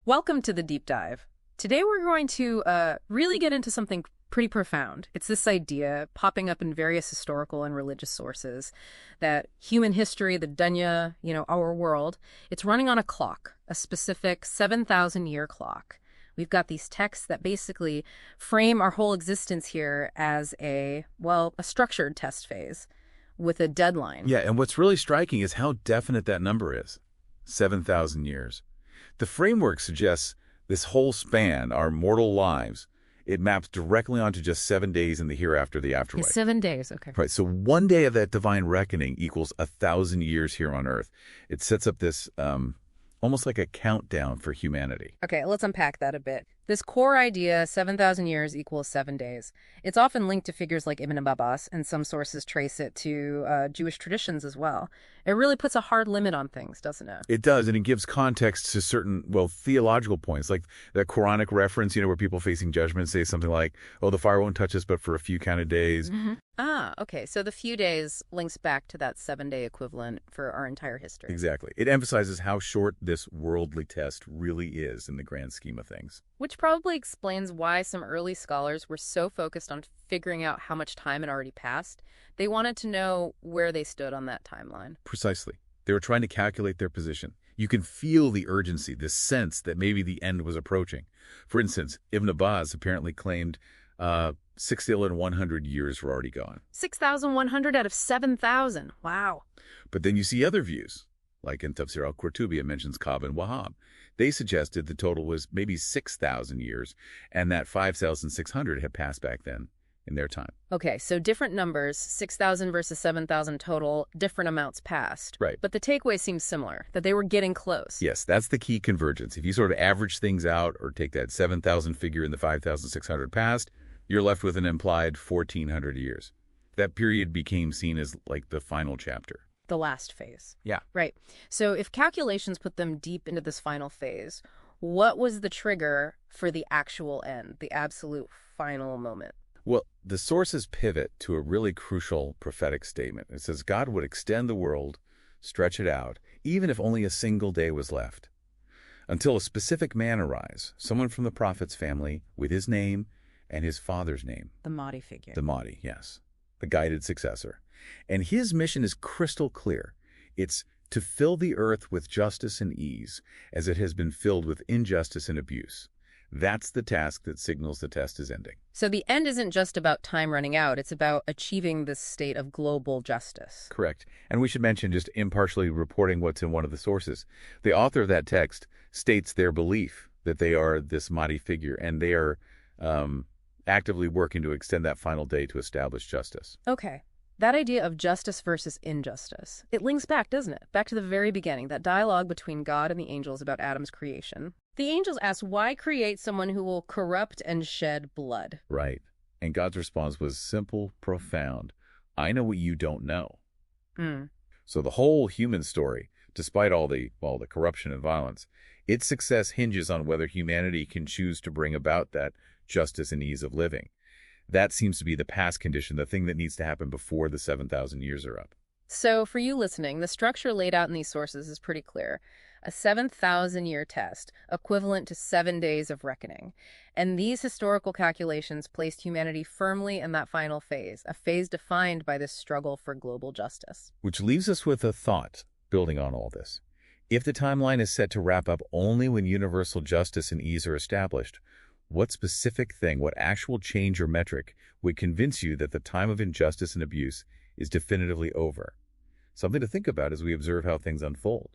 Welcome to the deep dive. Today we're going to really get into something pretty profound. It's this idea popping up in various historical and religious sources that human history, the dunya, our world, it's running on a clock, a specific 7,000-year clock. We've got these texts that basically frame our whole existence here as a structured test phase with a deadline. Yeah, and what's really striking is how definite that number is. 7,000 years. The framework suggests this whole span, our mortal lives, it maps directly onto just 7 days in the hereafter, the afterlife. 7 days, okay. Right, so 1 day of that divine reckoning equals 1,000 years here on Earth. It sets up this almost like a countdown for humanity. Okay, let's unpack that a bit. This core idea, 7,000 years equals 7 days, it's often linked to figures like Ibn Abbas, and some sources trace it to Jewish traditions as well. It really puts a hard limit on things, doesn't it? It does, and it gives context to certain, theological points, like that Quranic reference, where people facing judgment say something like, oh, the fire won't touch us but for a few counted days. Mm-hmm. Ah, okay, so the few days links back to that 7-day equivalent for our entire history. Exactly. It emphasizes how short this worldly test really is in the grand scheme of things. Which probably explains why some early scholars were so focused on figuring out how much time had already passed. They wanted to know where they stood on that timeline. Precisely. They were trying to calculate their position. You can feel the urgency, this sense that maybe the end was approaching. For instance, Ibn Abbas apparently claimed 6,100 years were already gone. 6,100 out of 7,000. Wow. But then you see other views, like in Tafsir al-Qurtubi, it mentions Ka'b and Wahhab. They suggested the total was maybe 6,000 years, and that 5,600 had passed back then in their time. Okay, so different numbers, 6,000 versus 7,000 total, different amounts passed. Right. But the takeaway seems similar, that they were getting close. Yes, that's the key convergence. If you sort of average things out or take that 7,000 figure and the 5,600 past, you're left with an implied 1,400 years. That period became seen as like the final chapter. The last phase. Yeah. Right. So if calculations put them deep into this final phase, what was the trigger for the actual end, the absolute final moment? Well, the sources pivot to a really crucial prophetic statement. It says God would extend the world, stretch it out, even if only a single day was left, until a specific man arise, someone from the prophet's family with his name and his father's name. The Mahdi figure. The Mahdi, yes. The guided successor. And his mission is crystal clear. It's to fill the earth with justice and ease, as it has been filled with injustice and abuse. That's the task that signals the test is ending. So the end isn't just about time running out. It's about achieving this state of global justice. Correct. And we should mention, just impartially reporting what's in one of the sources, the author of that text states their belief that they are this Mahdi figure, and they are actively working to extend that final day to establish justice. Okay. That idea of justice versus injustice, it links back, doesn't it? Back to the very beginning, that dialogue between God and the angels about Adam's creation. The angels ask, why create someone who will corrupt and shed blood? Right. And God's response was simple, profound. I know what you don't know. So the whole human story, despite all the corruption and violence, its success hinges on whether humanity can choose to bring about that justice and ease of living. That seems to be the past condition, the thing that needs to happen before the 7,000 years are up. So for you listening, the structure laid out in these sources is pretty clear. A 7,000-year test, equivalent to 7 days of reckoning. And these historical calculations placed humanity firmly in that final phase, a phase defined by this struggle for global justice. Which leaves us with a thought, building on all this. If the timeline is set to wrap up only when universal justice and ease are established, what specific thing, what actual change or metric would convince you that the time of injustice and abuse is definitively over? Something to think about as we observe how things unfold.